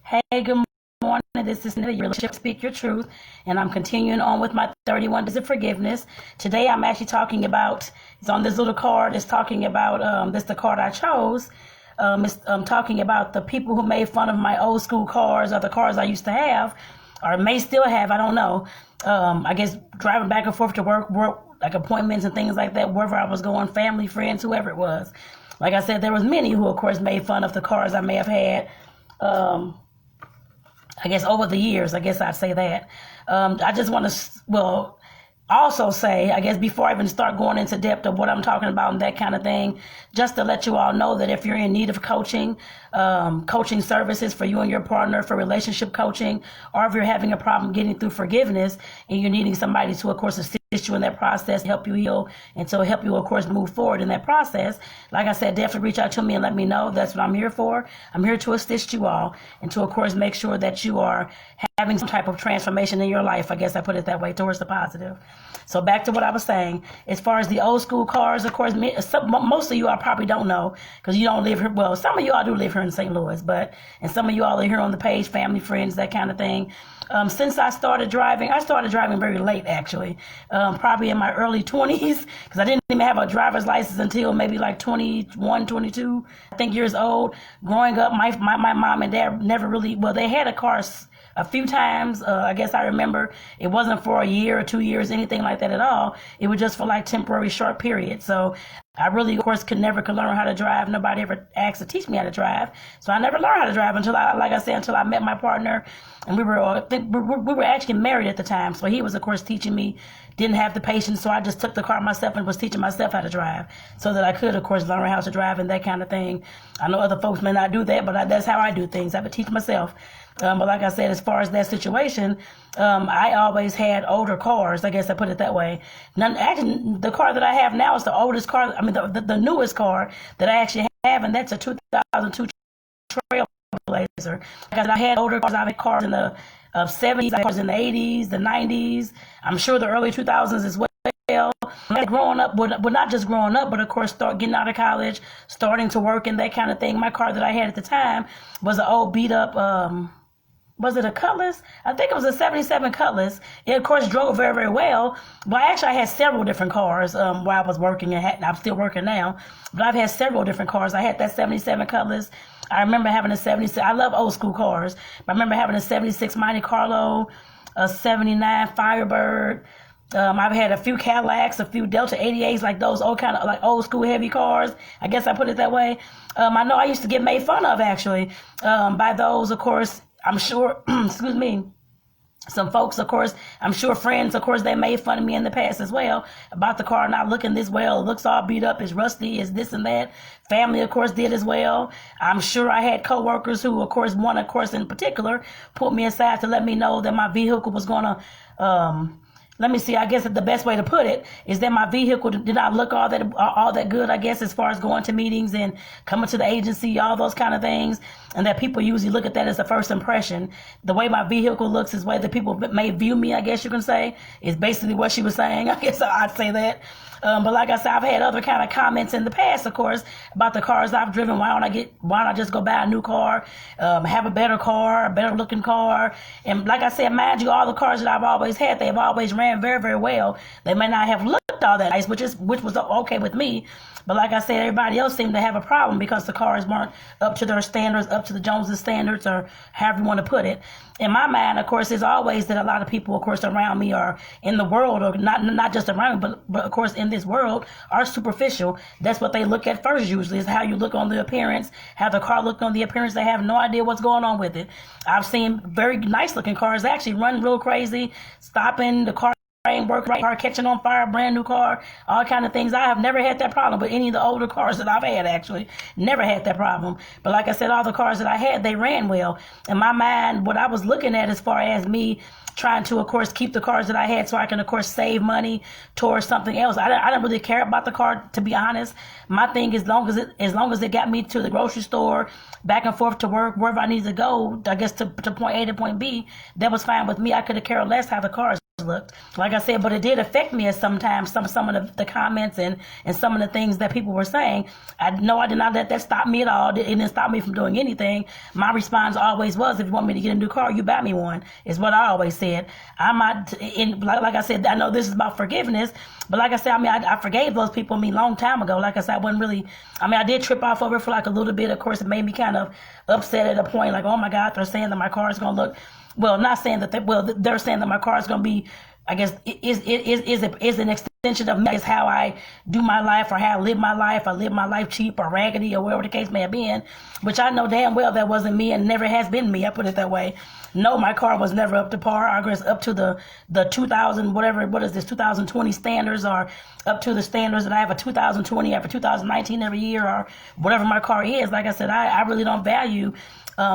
Hey, good morning. This is Tonetta, your relationship Speak Your Truth, and I'm continuing on with my 31 Days of Forgiveness. Today, I'm actually talking about, it's on this little card, it's talking about, this is the card I chose. It's talking about the people who made fun of my old school cars or the cars I used to have, or may still have, I don't know. I guess driving back and forth to work, like appointments and things like that, wherever I was going, family, friends, whoever it was. Like I said, there was many who, of course, made fun of the cars I may have had. I guess over the years, I guess I'd say that. I just want to, also say, I guess before I even start going into depth of what I'm talking about and that kind of thing, just to let you all know that if you're in need of coaching, coaching services for you and your partner, for relationship coaching, or if you're having a problem getting through forgiveness and you're needing somebody to, of course, assist you in that process, help you heal, and to help you, of course, move forward in that process. Like I said, definitely reach out to me and let me know. That's what I'm here for. I'm here to assist you all and to, of course, make sure that you are having some type of transformation in your life. I guess I put it that way, towards the positive. So back to what I was saying. As far as the old school cars, of course, most of you all probably don't know because you don't live here. Well, some of you all do live here in St. Louis, and some of you all are here on the page, family, friends, that kind of thing. Since I started driving very late, actually, probably in my early 20s, because I didn't even have a driver's license until maybe like 21, 22, I think, years old. Growing up, my mom and dad never really, they had a car a few times. I guess I remember it wasn't for a year or 2 years, anything like that at all. It was just for like temporary short periods. So I really, of course, could learn how to drive. Nobody ever asked to teach me how to drive. So I never learned how to drive until I met my partner. And we were actually married at the time. So he was, of course, teaching me, didn't have the patience. So I just took the car myself and was teaching myself how to drive so that I could, of course, learn how to drive and that kind of thing. I know other folks may not do that, but that's how I do things. I would teach myself. But like I said, as far as that situation, I always had older cars. I guess I put it that way. Actually, the car that I have now is the oldest car. I mean, the newest car that I actually have, and that's a 2002 Trailblazer. Because I had older cars. I had cars in the 70s, cars in the 80s, the 90s. I'm sure the early 2000s as well. Growing up, but not just growing up, but of course, getting out of college, starting to work and that kind of thing. My car that I had at the time was an old beat up. Was it a Cutlass? I think it was a 77 Cutlass. It, of course, drove very, very well. But actually, I had several different cars while I was working, and I'm still working now. But I've had several different cars. I had that 77 Cutlass. I remember having a 76. I love old school cars. But I remember having a 76 Monte Carlo, a 79 Firebird. I've had a few Cadillacs, a few Delta 88s, like those old kind of like old school heavy cars. I guess I put it that way. I know I used to get made fun of, actually, by those, of course. I'm sure, excuse me, some folks, of course, I'm sure friends, of course, they made fun of me in the past as well about the car not looking this well. It looks all beat up, it's rusty, it's this and that. Family, of course, did as well. I'm sure I had coworkers who, of course, one, of course, in particular, put me aside to let me know that my vehicle was going to, let me see, I guess the best way to put it is that my vehicle did not look all that good, I guess, as far as going to meetings and coming to the agency, all those kind of things, and that people usually look at that as the first impression. The way my vehicle looks is the way that people may view me, I guess you can say, is basically what she was saying. I guess I'd say that. But like I said, I've had other kind of comments in the past, of course, about the cars I've driven. Why don't I just go buy a new car, have a better car, a better looking car? And like I said, mind you, all the cars that I've always had, they've always ran very, very well. They may not have looked all that nice, which was okay with me. But like I said, everybody else seemed to have a problem because the cars weren't up to their standards, up to the Joneses standards, or however you want to put it. In my mind, of course, is always that a lot of people, of course, around me are in the world, or not just around me, but of course in this world, are superficial. That's what they look at first usually, is how you look on the appearance, how the car look on the appearance. They have no idea what's going on with it. I've seen very nice looking cars actually run real crazy, stopping, the car ain't working right, car catching on fire, brand new car, all kind of things. I have never had that problem with any of the older cars that I've had, actually. Never had that problem. But like I said, all the cars that I had, they ran well. In my mind, what I was looking at as far as me trying to, of course, keep the cars that I had so I can, of course, save money towards something else. I didn't really care about the car, to be honest. My thing, as long as it got me to the grocery store, back and forth to work, wherever I needed to go, I guess to point A to point B, that was fine with me. I could have cared less how the cars looked. Like I said, but it did affect me as sometimes some of the comments and some of the things that people were saying. I did not let that stop me at all. It didn't stop me from doing anything. My response always was, if you want me to get a new car, you buy me one, is what I always said. I'm not, like I said, I know this is about forgiveness, but like I said, I forgave those people long time ago. Like I said, I wasn't really, I did trip off over it for like a little bit. Of course, it made me kind of upset at a point, like, oh my God, they're saying that my car is going to look, well, not saying that they're saying that my car is going to be, I guess, is an extension of me, is how I do my life or how I live my life. I live my life cheap or raggedy or whatever the case may have been, which I know damn well that wasn't me and never has been me. I put it that way. No, my car was never up to par. I guess up to the 2000, what is this, 2020 standards, or up to the standards that I have a 2020, I have a 2019 every year, or whatever my car is. Like I said, I really don't value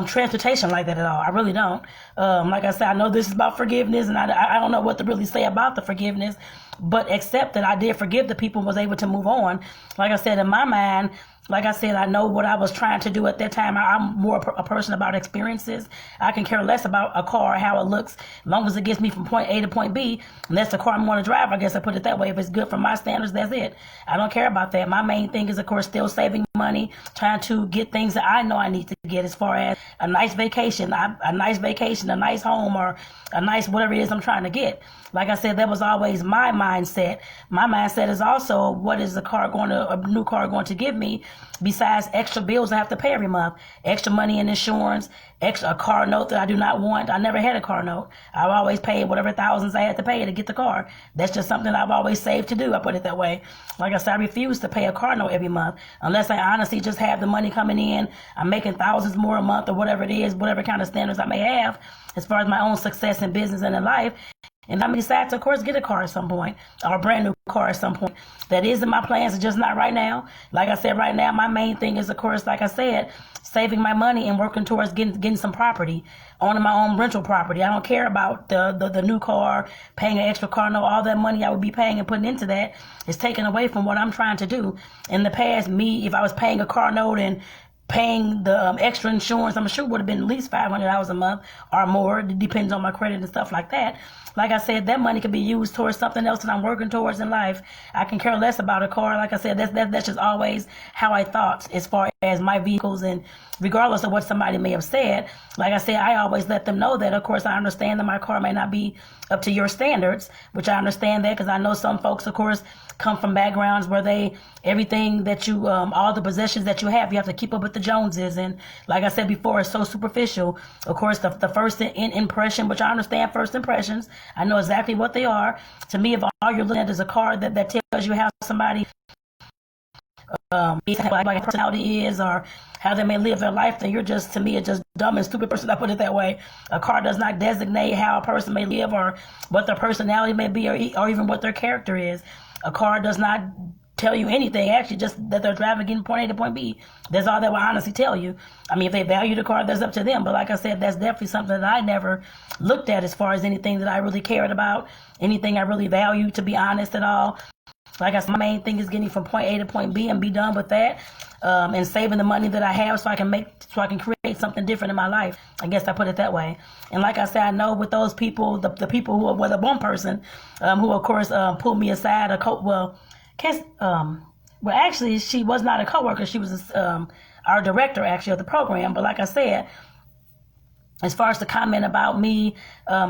transportation like that at all. I really don't. Like I said, I know this is about forgiveness, and I don't know what to really say about the forgiveness, but except that I did forgive the people and was able to move on. Like I said, in my mind, like I said, I know what I was trying to do at that time. I'm more a person about experiences. I can care less about a car, how it looks, as long as it gets me from point A to point B. And that's the car I'm going to drive. I guess I put it that way. If it's good for my standards, that's it. I don't care about that. My main thing is, of course, still saving money, trying to get things that I know I need to get, as far as a nice vacation, a nice home, or a nice whatever it is I'm trying to get. Like I said, that was always my mindset. My mindset is also, what is a new car going to give me, besides extra bills I have to pay every month, extra money in insurance, a car note that I do not want. I never had a car note. I've always paid whatever thousands I had to pay to get the car. That's just something I've always saved to do. I put it that way. Like I said, I refuse to pay a car note every month unless I honestly just have the money coming in. I'm making thousands more a month, or whatever it is, whatever kind of standards I may have as far as my own success in business and in life. And I decide to, of course, get a car at some point, or a brand new car at some point. That is in my plans, just not right now. Like I said, right now, my main thing is, of course, like I said, saving my money and working towards getting some property, owning my own rental property. I don't care about the new car, paying an extra car note. All that money I would be paying and putting into that is taken away from what I'm trying to do. In the past, if I was paying a car note and paying the extra insurance, I'm sure would have been at least $500 a month or more. It depends on my credit and stuff like that. Like I said, that money could be used towards something else that I'm working towards in life. I can care less about a car. Like I said, that's just always how I thought as far as my vehicles, and regardless of what somebody may have said. Like I said, I always let them know that, of course, I understand that my car may not be up to your standards, which I understand that, because I know some folks, of course, come from backgrounds where everything that you, all the possessions that you have to keep up with the Joneses. And like I said before, it's so superficial. Of course, the first impression, which I understand first impressions, I know exactly what they are. To me, if all you're looking at is a car that tells you how somebody like personality is, or how they may live their life, then you're just, to me, a just dumb and stupid person. I put it that way. A car does not designate how a person may live, or what their personality may be, or even what their character is. A car does not tell you anything, actually, just that they're driving, getting point A to point B. That's all they will honestly tell you. I mean, if they value the car, that's up to them. But like I said, that's definitely something that I never looked at as far as anything that I really cared about, anything I really value, to be honest, at all. Like I said, my main thing is getting from point A to point B and be done with that, and saving the money that I have so I can create something different in my life. I guess I put it that way. And like I said, I know with those people, the people who are, the one person who, of course, pulled me aside, actually, she was not a coworker. She was our director, actually, of the program. But like I said, as far as the comment about me,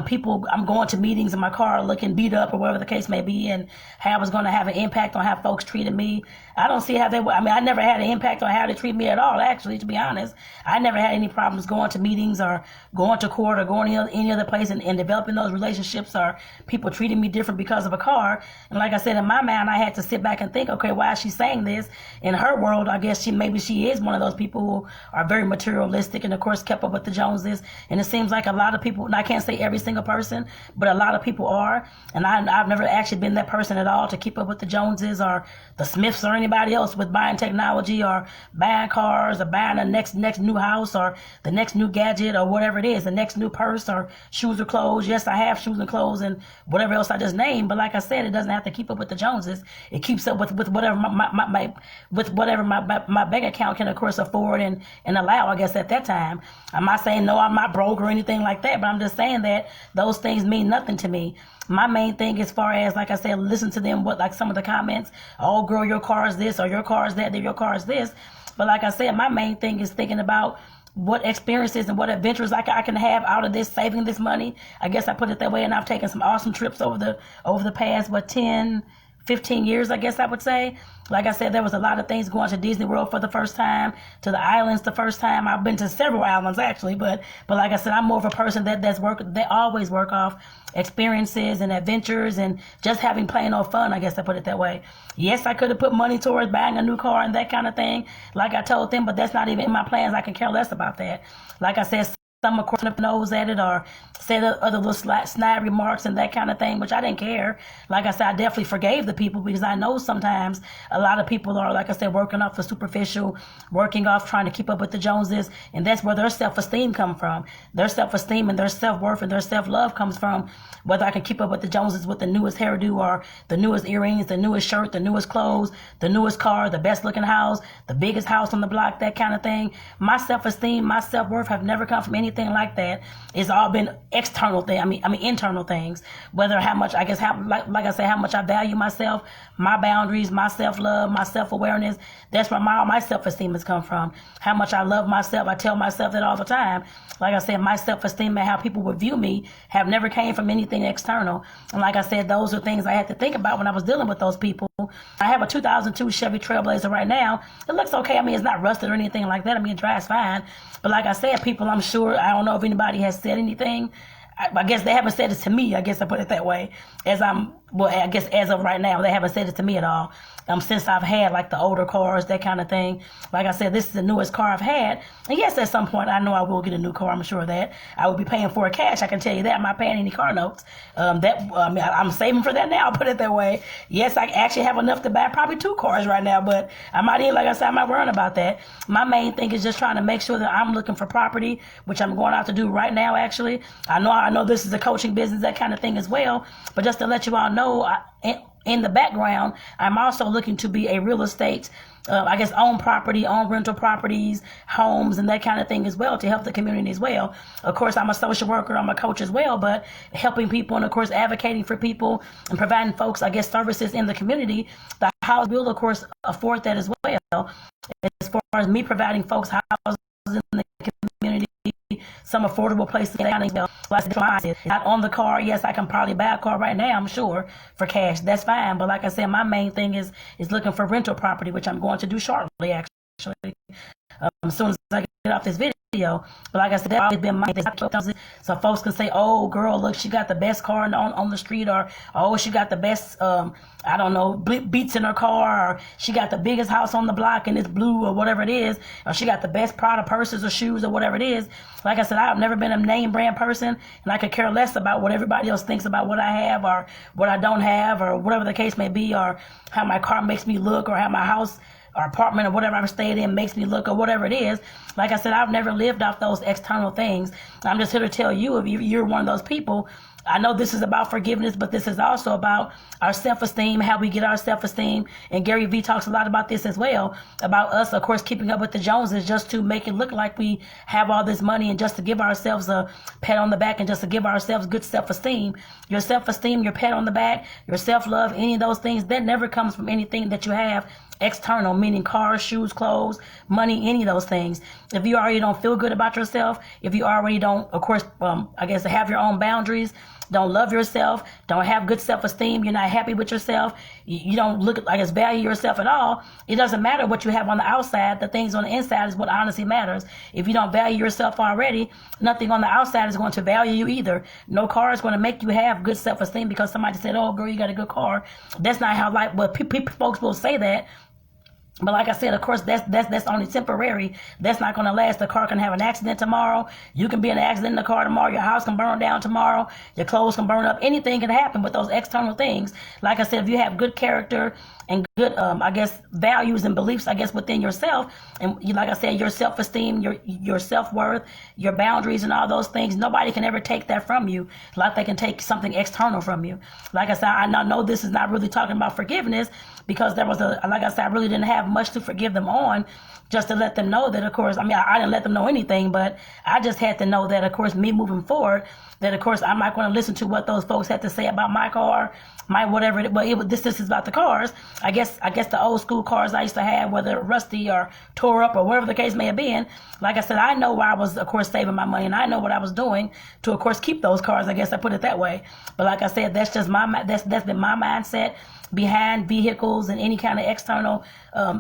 people, I'm going to meetings in my car looking beat up or whatever the case may be, and how it was going to have an impact on how folks treated me. I don't see how I never had an impact on how they treat me at all, actually, to be honest. I never had any problems going to meetings or going to court or going to any other place and developing those relationships, or people treating me different because of a car. And like I said, in my mind, I had to sit back and think, okay, why is she saying this? In her world, I guess maybe she is one of those people who are very materialistic and, of course, kept up with the Joneses. And it seems like a lot of people, and I can't say every single person, but a lot of people are. And I've never actually been that person at all to keep up with the Joneses or the Smiths or anybody else with buying technology or buying cars or buying the next new house or the next new gadget or whatever it is, the next new purse or shoes or clothes. Yes, I have shoes and clothes and whatever else I just named. But like I said, it doesn't have to keep up with the Joneses. It keeps up with whatever my bank account can, of course, afford and allow, I guess, at that time. I'm not saying, no, I'm not not broke or anything like that, but I'm just saying that those things mean nothing to me. My main thing, as far as, like I said, listen to them, what, like some of the comments, oh girl, your car is this, or your car is that, your car is this. But like I said, my main thing is thinking about what experiences and what adventures I can have out of this, saving this money. I guess I put it that way. And I've taken some awesome trips over the past, 10-15 years, I guess I would say. Like I said, there was a lot of things, going to Disney World for the first time, to the islands the first time. I've been to several islands actually, but like I said, I'm more of a person that always work off experiences and adventures and just having plain old fun, I guess I put it that way. Yes, I could have put money towards buying a new car and that kind of thing, like I told them, but that's not even in my plans. I can care less about that. Like I said, some of course nose at it or say the other little snide remarks and that kind of thing, which I didn't care. Like I said, I definitely forgave the people, because I know sometimes a lot of people are, like I said, working off the superficial, working off trying to keep up with the Joneses, and that's where their self-esteem come from. Their self-esteem and their self-worth and their self-love comes from whether I can keep up with the Joneses with the newest hairdo or the newest earrings, the newest shirt, the newest clothes, the newest car, the best looking house, the biggest house on the block, that kind of thing. My self-esteem, my self-worth have never come from anything like that. It's all been external thing. I mean internal things. Whether how much, I guess, like I say, how much I value myself, my boundaries, my self-love, my self-awareness. That's where my self-esteem has come from. How much I love myself. I tell myself that all the time. Like I said, my self-esteem and how people would view me have never came from anything external. And like I said, those are things I had to think about when I was dealing with those people. I have a 2002 Chevy Trailblazer right now. It looks okay. I mean, it's not rusted or anything like that. I mean, it drives fine. But like I said, people, I'm sure, I don't know if anybody has said anything. I guess they haven't said it to me. I guess I put it that way. I guess as of right now, they haven't said it to me at all. Since I've had like the older cars, that kind of thing. Like I said, this is the newest car I've had. And yes, at some point, I know I will get a new car. I'm sure of that. I will be paying for it cash. I can tell you that. I'm not paying any car notes. I'm saving for that now. I'll put it that way. Yes, I actually have enough to buy probably 2 cars right now, but I'm not worrying about that. My main thing is just trying to make sure that I'm looking for property, which I'm going out to do right now, actually. I know this is a coaching business, that kind of thing as well. But just to let you all know, in the background, I'm also looking to be a real estate, own property, own rental properties, homes, and that kind of thing as well, to help the community as well. Of course, I'm a social worker, I'm a coach as well, but helping people and, of course, advocating for people and providing folks, services in the community. The house will, of course, afford that as well. As far as me providing folks houses in the community, some affordable places. Not on the car. Yes, I can probably buy a car right now, I'm sure, for cash. That's fine. But like I said, my main thing is looking for rental property, which I'm going to do shortly, actually. As soon as I get off this video. But like I said, that's always been my thing. So folks can say, oh, girl, look, she got the best car on the street, or, oh, she got the best, beats in her car, or she got the biggest house on the block and it's blue, or whatever it is, or she got the best Prada purses or shoes or whatever it is. Like I said, I've never been a name brand person, and I could care less about what everybody else thinks about what I have or what I don't have, or whatever the case may be, or how my car makes me look, or how my house or apartment or whatever I've stayed in makes me look, or whatever it is. Like I said, I've never lived off those external things. I'm just here to tell you, if you're one of those people, I know this is about forgiveness, but this is also about our self-esteem, how we get our self-esteem. And Gary Vee talks a lot about this as well, about us, of course, keeping up with the Joneses just to make it look like we have all this money, and just to give ourselves a pat on the back, and just to give ourselves good self-esteem. Your self-esteem, your pat on the back, your self-love, any of those things, that never comes from anything that you have external, meaning cars, shoes, clothes, money, any of those things. If you already don't feel good about yourself, if you already don't, of course, have your own boundaries, don't love yourself, don't have good self-esteem, you're not happy with yourself, you don't look like it's value yourself at all, it doesn't matter what you have on the outside. The things on the inside is what honestly matters. If you don't value yourself already, nothing on the outside is going to value you either. No car is going to make you have good self-esteem because somebody said, oh, girl, you got a good car. That's not how life, but folks will say that. But like I said, of course, that's only temporary. That's not going to last. The car can have an accident tomorrow. You can be in an accident in the car tomorrow. Your house can burn down tomorrow. Your clothes can burn up. Anything can happen with those external things. Like I said, if you have good character, and good, I guess, values and beliefs, I guess, within yourself. And like I said, your self-esteem, your self-worth, your boundaries and all those things, nobody can ever take that from you like they can take something external from you. Like I said, I know this is not really talking about forgiveness, because there was like I said, I really didn't have much to forgive them on, just to let them know that, of course, I didn't let them know anything, but I just had to know that, of course, me moving forward, that, of course, I'm not going to listen to what those folks had to say about my car, my whatever. But this is about the cars. I guess the old school cars I used to have, whether rusty or tore up or whatever the case may have been. Like I said, I know where I was, of course, saving my money, and I know what I was doing to, of course, keep those cars. I guess I put it that way. But like I said, that's just that's been my mindset behind vehicles and any kind of external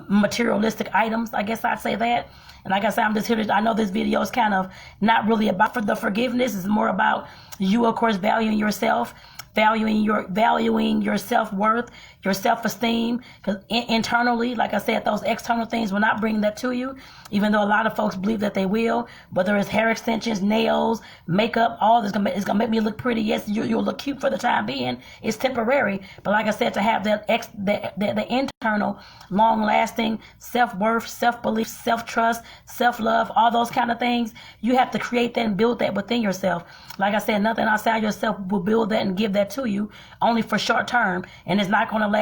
materialistic items. I guess I'd say that. And like I said, I'm just here I know this video is kind of not really about for the forgiveness. It's more about you, of course, valuing yourself, valuing your self-worth, your self-esteem, because internally, like I said, those external things will not bring that to you, even though a lot of folks believe that they will. Whether it's hair extensions, nails, makeup, all this is gonna make me look pretty. Yes, you'll look cute for the time being. It's temporary, but like I said, to have the internal, long-lasting self-worth, self-belief, self-trust, self-love, all those kind of things, you have to create that and build that within yourself. Like I said, nothing outside yourself will build that and give that to you, only for short term, and it's not going to last.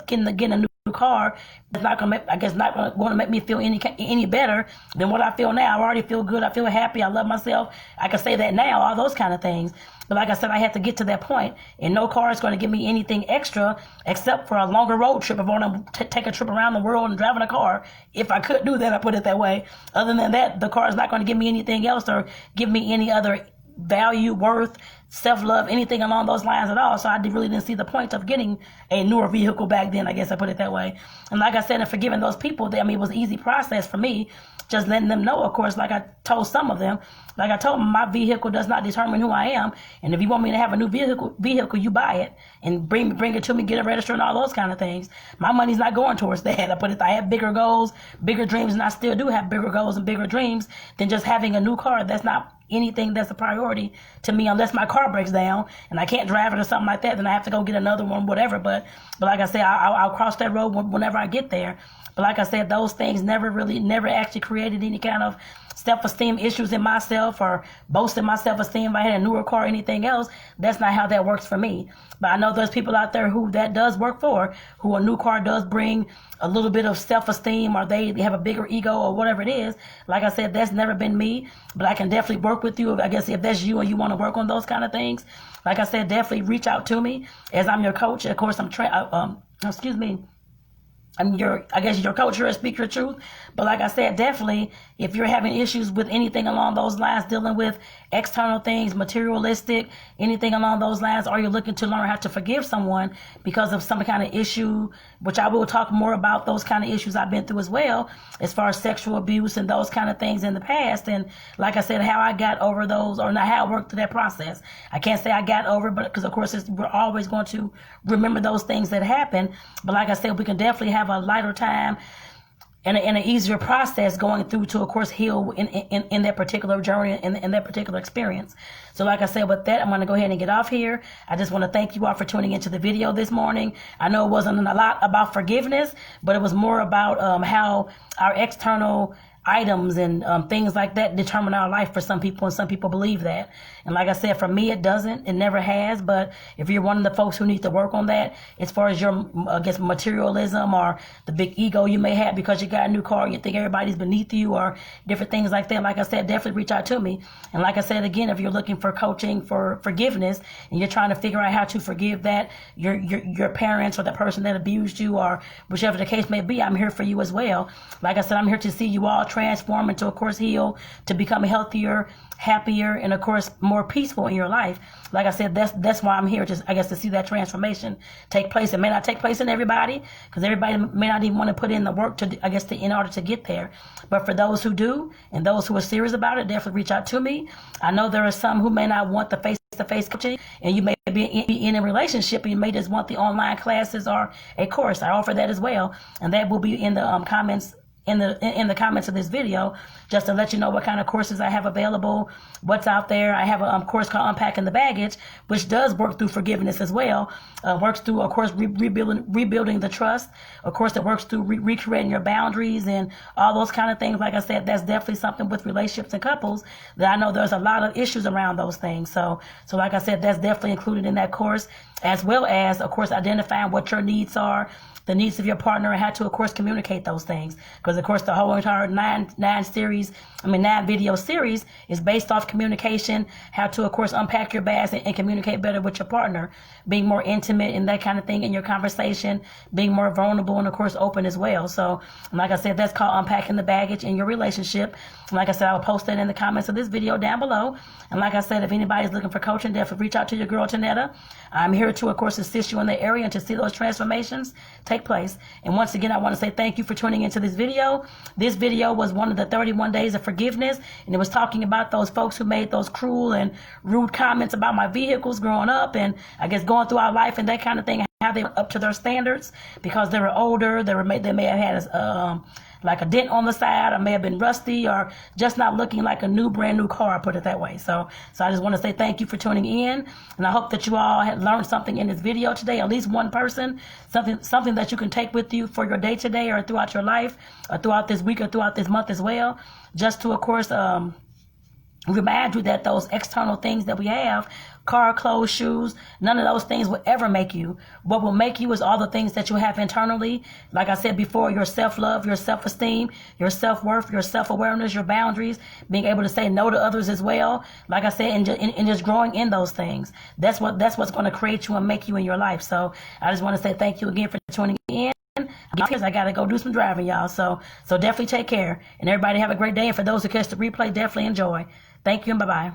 Getting a new car, it's not going to make me feel any better than what I feel now. I already feel good. I feel happy. I love myself. I can say that now. All those kind of things. But like I said, I had to get to that point, and no car is going to give me anything extra except for a longer road trip. If I want to take a trip around the world and drive in a car, if I could do that, I put it that way. Other than that, the car is not going to give me anything else or give me any other value, worth, self-love, anything along those lines at all. So I really didn't see the point of getting a newer vehicle back then, I guess I put it that way. And like I said, and forgiving those people, it was an easy process for me, just letting them know, of course, like I told some of them, like I told them, my vehicle does not determine who I am. And if you want me to have a new vehicle, you buy it and bring it to me, get it registered and all those kind of things. My money's not going towards that. I have bigger goals, bigger dreams, and I still do have bigger goals and bigger dreams than just having a new car. That's not anything that's a priority to me, unless my car breaks down and I can't drive it or something like that. Then I have to go get another one, whatever. But like I said, I'll cross that road whenever I get there. But like I said, those things never actually created any kind of self-esteem issues in myself or boasting my self-esteem if I had a newer car or anything else. That's not how that works for me. But I know there's people out there who that does work for, who a new car does bring a little bit of self-esteem, or they have a bigger ego or whatever it is. Like I said, that's never been me, but I can definitely work with you. I guess if that's you and you want to work on those kind of things, like I said, definitely reach out to me, as I'm your coach. Of course, I'm your coach here at Speak Your Truth. But like I said, definitely, if you're having issues with anything along those lines, dealing with external things, materialistic, anything along those lines, or you're looking to learn how to forgive someone because of some kind of issue, which I will talk more about those kind of issues I've been through as well, as far as sexual abuse and those kind of things in the past. And like I said, how I got over those, or not how I worked through that process. I can't say I got over, but because of course we're always going to remember those things that happened. But like I said, we can definitely have a lighter time and an easier process going through to, of course, heal in that particular journey, in that particular experience. So like I said, with that, I'm going to go ahead and get off here. I just want to thank you all for tuning into the video this morning. I know it wasn't a lot about forgiveness, but it was more about how our external items and things like that determine our life for some people, and some people believe that. And like I said, for me, it doesn't. It never has. But if you're one of the folks who need to work on that, as far as your, I guess, materialism or the big ego you may have because you got a new car, you think everybody's beneath you or different things like that, like I said, definitely reach out to me. And like I said, again, if you're looking for coaching for forgiveness and you're trying to figure out how to forgive that, your parents or the person that abused you or whichever the case may be, I'm here for you as well. Like I said, I'm here to see you all transform and to, of course, heal, to become healthier, happier, and of course more peaceful in your life. Like I said, that's why I'm here, just I guess to see that transformation take place. It may not take place in everybody, because everybody may not even want to put in the work to, I guess, in order to get there. But for those who do, and those who are serious about it, definitely reach out to me. I know there are some who may not want the face-to-face coaching, and you may be in a relationship, and you may just want the online classes or a course. I offer that as well, and that will be in the comments in the comments of this video, just to let you know what kind of courses I have available, what's out there. I have a course called Unpacking the Baggage, which does work through forgiveness as well. Works through, of course, rebuilding the trust. Of course, it works through recreating your boundaries and all those kind of things. Like I said, that's definitely something with relationships and couples that I know there's a lot of issues around those things. So like I said, that's definitely included in that course, as well as, of course, identifying what your needs are, the needs of your partner, and how to, of course, communicate those things. Because, of course, the whole entire nine video series is based off communication, how to, of course, unpack your bags and communicate better with your partner, being more intimate and that kind of thing in your conversation, being more vulnerable and, of course, open as well. So, like I said, that's called Unpacking the Baggage in your relationship. And like I said, I'll post that in the comments of this video down below. And like I said, if anybody's looking for coaching, definitely reach out to your girl, Tonetta. I'm here to, of course, assist you in the area and to see those transformations take place. And once again, I want to say thank you for tuning into this video. This video was one of the 31 days of forgiveness, and it was talking about those folks who made those cruel and rude comments about my vehicles growing up, and I guess going through our life and that kind of thing, how they were up to their standards because they were older. They may have had like a dent on the side, or may have been rusty, or just not looking like a brand new car, put it that way. So I just want to say thank you for tuning in, and I hope that you all had learned something in this video today, at least one person, something that you can take with you for your day today, or throughout your life, or throughout this week, or throughout this month as well, just to, of course, remind you that those external things that we have, car, clothes, shoes, none of those things will ever make you. What will make you is all the things that you have internally. Like I said before, your self-love, your self-esteem, your self-worth, your self-awareness, your boundaries, being able to say no to others as well. Like I said, and just growing in those things. That's what's going to create you and make you in your life. So I just want to say thank you again for tuning in. Because I got to go do some driving, y'all. So definitely take care. And everybody have a great day. And for those who catch the replay, definitely enjoy. Thank you and bye-bye.